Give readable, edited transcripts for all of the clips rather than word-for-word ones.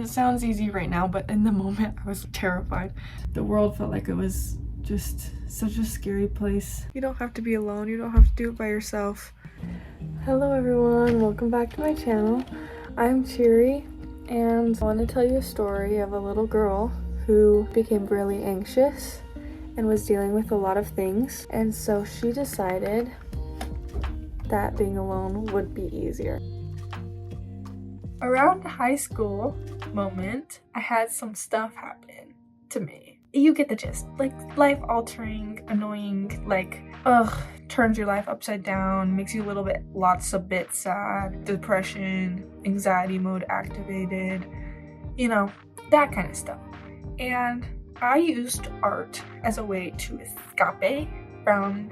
It sounds easy right now, but in the moment I was terrified. The world felt like it was just such a scary place. You don't have to be alone. You don't have to do it by yourself. Hello everyone, welcome back to my channel. I'm Cheery and I want to tell you a story of a little girl who became really anxious and was dealing with a lot of things, and so she decided that being alone would be easier. Around the high school moment, I had some stuff happen to me. You get the gist. Like, life-altering, annoying, like, turns your life upside down, makes you lots of bit sad, depression, anxiety mode activated, you know, that kind of stuff. And I used art as a way to escape from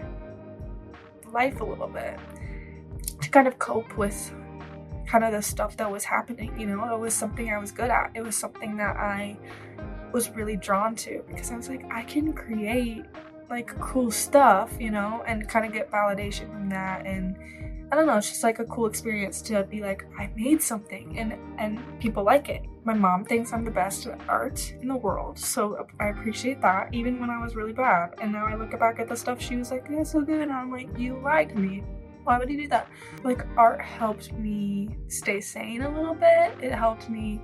life a little bit, to kind of cope with kind of the stuff that was happening. You know, it was something I was good at. It was something that I was really drawn to, because I was like, I can create like cool stuff, you know, and kind of get validation from that. And I don't know, it's just like a cool experience to be like, I made something and people like it. My mom thinks I'm the best at art in the world, so I appreciate that, even when I was really bad. And now I look back at the stuff she was like, that's so good, and I'm like, you lied to me. Why would you do that? Like, art helped me stay sane a little bit. It helped me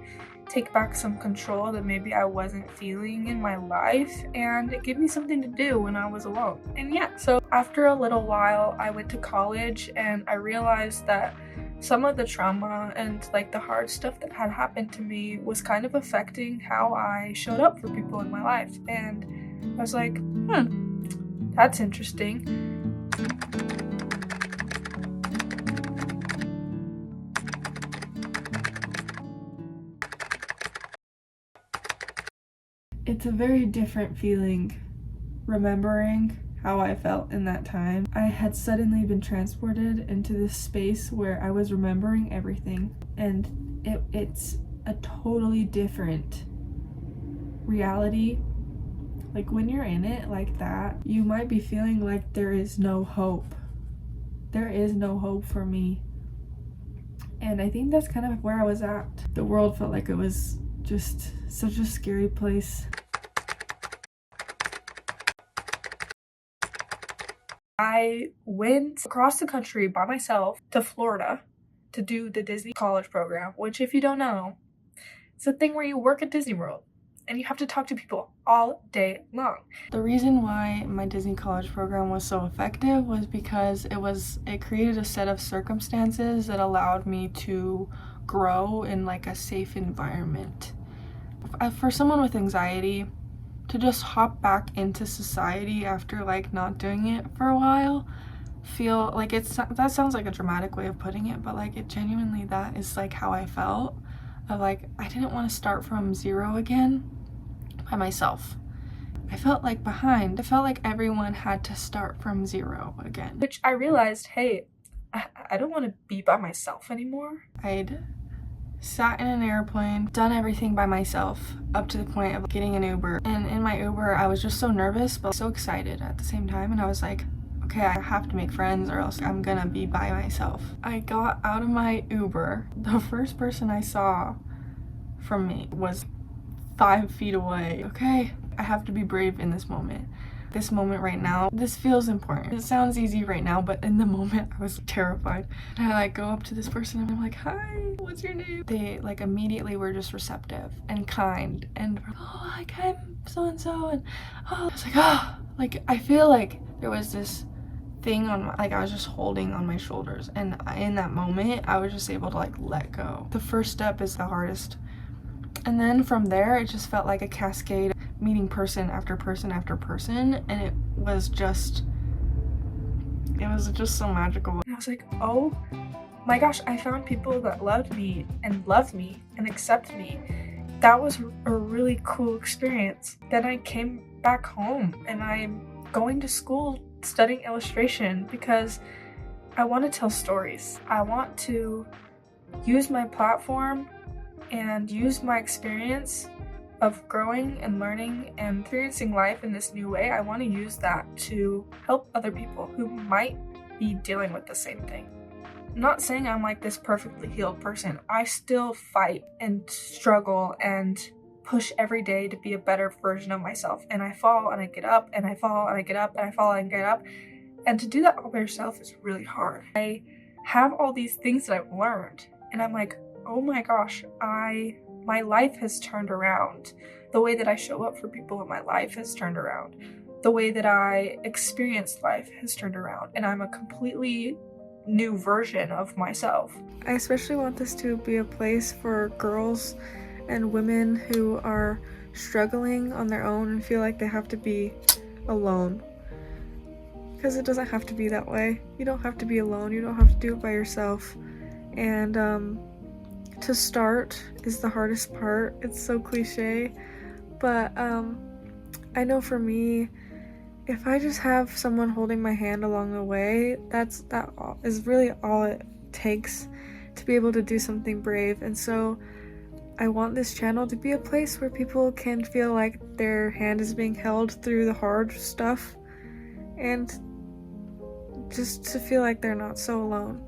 take back some control that maybe I wasn't feeling in my life, and it gave me something to do when I was alone. And yeah, so after a little while I went to college, and I realized that some of the trauma and like the hard stuff that had happened to me was kind of affecting how I showed up for people in my life. And I was like, that's interesting. It's a very different feeling remembering how I felt in that time. I had suddenly been transported into this space where I was remembering everything, and it's a totally different reality. Like, when you're in it like that, you might be feeling like there is no hope. There is no hope for me. And I think that's kind of where I was at. The world felt like it was just such a scary place. I went across the country by myself to Florida to do the Disney College program, which, if you don't know, it's a thing where you work at Disney World and you have to talk to people all day long. The reason why my Disney College program was so effective was because it created a set of circumstances that allowed me to grow in like a safe environment. For someone with anxiety, to just hop back into society after like not doing it for a while, feel like that sounds like a dramatic way of putting it, but like, it genuinely, that is like how I felt. Of like, I didn't want to start from zero again by myself. I felt like behind. I felt like everyone had to start from zero again, which I realized, hey, I don't want to be by myself anymore. I'd sat in an airplane, done everything by myself up to the point of getting an Uber. And in my Uber, I was just so nervous, but so excited at the same time. And I was like, okay, I have to make friends or else I'm gonna be by myself. I got out of my Uber. The first person I saw from me was 5 feet away. Okay, I have to be brave in this moment. This moment right now, this feels important. It sounds easy right now, but in the moment I was terrified. And I like go up to this person and I'm like, hi, what's your name? They like immediately were just receptive and kind and were, oh, like, I'm so-and-so, and oh, I was like, oh, like, I feel like there was this thing on my, like, I was just holding on my shoulders, and in that moment I was just able to like let go. The first step is the hardest, and then from there it just felt like a cascade, meeting person after person after person, and it was just so magical. And I was like, oh my gosh, I found people that loved me and love me and accept me. That was a really cool experience. Then I came back home and I'm going to school studying illustration because I want to tell stories. I want to use my platform and use my experience of growing and learning and experiencing life in this new way. I want to use that to help other people who might be dealing with the same thing. I'm not saying I'm like this perfectly healed person. I still fight and struggle and push every day to be a better version of myself. And I fall and I get up and I fall and I get up and I fall and get up. And to do that all by yourself is really hard. I have all these things that I've learned and I'm like, oh my gosh, my life has turned around. The way that I show up for people in my life has turned around. The way that I experience life has turned around. And I'm a completely new version of myself. I especially want this to be a place for girls and women who are struggling on their own and feel like they have to be alone. Because it doesn't have to be that way. You don't have to be alone. You don't have to do it by yourself. And to start is the hardest part. It's so cliche. But I know for me, if I just have someone holding my hand along the way, that is really all it takes to be able to do something brave. And so I want this channel to be a place where people can feel like their hand is being held through the hard stuff and just to feel like they're not so alone.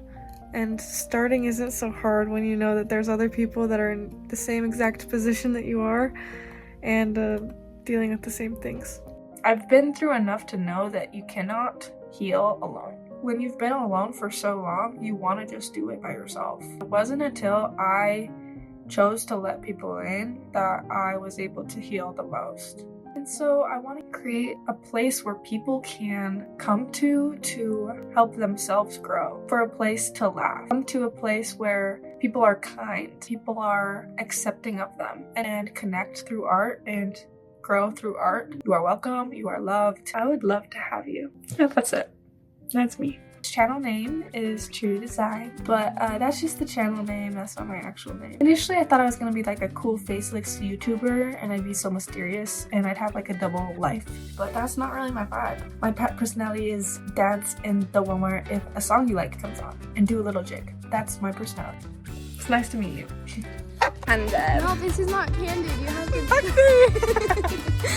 And starting isn't so hard when you know that there's other people that are in the same exact position that you are and dealing with the same things. I've been through enough to know that you cannot heal alone. When you've been alone for so long, you want to just do it by yourself. It wasn't until I chose to let people in that I was able to heal the most. And so I want to create a place where people can come to help themselves grow, for a place to laugh, come to a place where people are kind, people are accepting of them, and connect through art and grow through art. You are welcome, you are loved. I would love to have you. Yeah, that's it. That's me. Channel name is True Design, but that's just the channel name, that's not my actual name. Initially I thought I was gonna be like a cool faceless YouTuber and I'd be so mysterious and I'd have like a double life, but that's not really my vibe. My personality is dance in the one where if a song you like comes on and do a little jig. That's my personality. It's nice to meet you. And No, this is not candid. You have to.